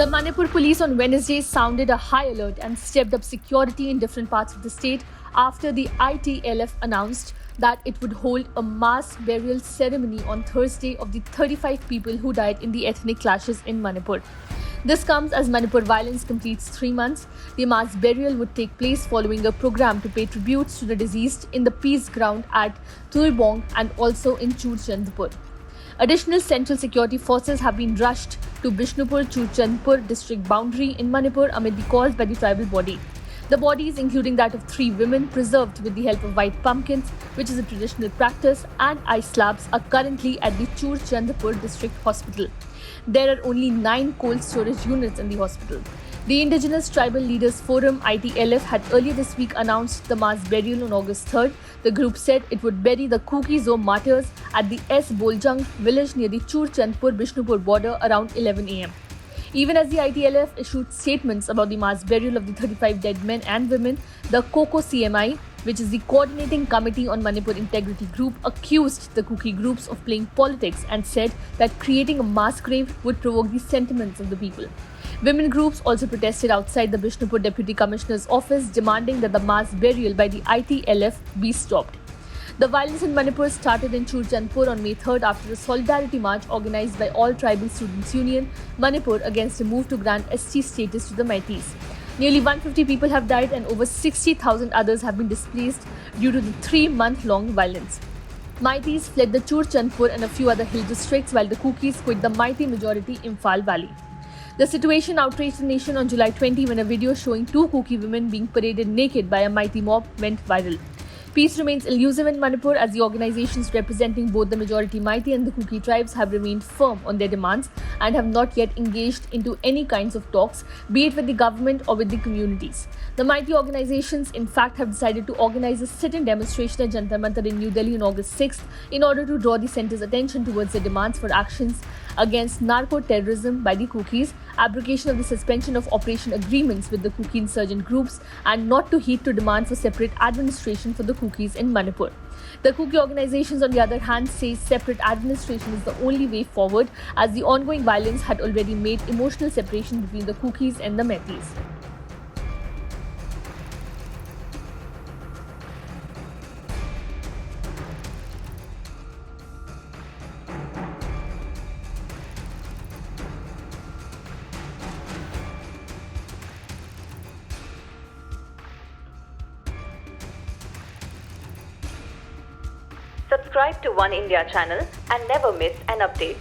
The Manipur police on Wednesday sounded a high alert and stepped up security in different parts of the state after the ITLF announced that it would hold a mass burial ceremony on Thursday of the 35 people who died in the ethnic clashes in Manipur. This comes as Manipur violence completes 3 months. The mass burial would take place following a program to pay tributes to the deceased in the peace ground at Tuibong and also in Churchandpur. Additional central security forces have been rushed to Bishnupur-Churchandpur district boundary in Manipur amid the calls by the tribal body. The bodies, including that of 3 women, preserved with the help of white pumpkins, which is a traditional practice, and ice slabs, are currently at the Churchandpur district hospital. There are only 9 cold storage units in the hospital. The Indigenous Tribal Leaders Forum (ITLF) had earlier this week announced the mass burial on August 3rd. The group said it would bury the Kuki-Zo martyrs at the S. Boljang village near the Churchandpur-Bishnupur border around 11 am. Even as the ITLF issued statements about the mass burial of the 35 dead men and women, the COCO CMI, which is the Coordinating Committee on Manipur Integrity Group, accused the Kuki groups of playing politics and said that creating a mass grave would provoke the sentiments of the people. Women groups also protested outside the Bishnupur Deputy Commissioner's office, demanding that the mass burial by the ITLF be stopped. The violence in Manipur started in Churchandpur on May 3rd after a solidarity march organized by All Tribal Students Union, Manipur, against a move to grant ST status to the Meiteis. Nearly 150 people have died and over 60,000 others have been displaced due to the 3-month-long violence. Meiteis fled the Churchandpur and a few other hill districts while the Kukis quit the Meitei majority Imphal Valley. The situation outraged the nation on July 20 when a video showing 2 Kuki women being paraded naked by a Meitei mob went viral. Peace remains elusive in Manipur as the organizations representing both the majority Meitei and the Kuki tribes have remained firm on their demands and have not yet engaged into any kinds of talks, be it with the government or with the communities. The Meitei organizations, in fact, have decided to organize a sit-in demonstration at Jantar Mantar in New Delhi on August 6th in order to draw the centre's attention towards their demands for actions against narco-terrorism by the Kukis, abrogation of the suspension of operation agreements with the Kuki insurgent groups, and not to heed to demand for separate administration for the Kukis in Manipur. The Kuki organizations, on the other hand, say separate administration is the only way forward as the ongoing violence had already made emotional separation between the Kukis and the Meiteis. Subscribe to One India channel and never miss an update.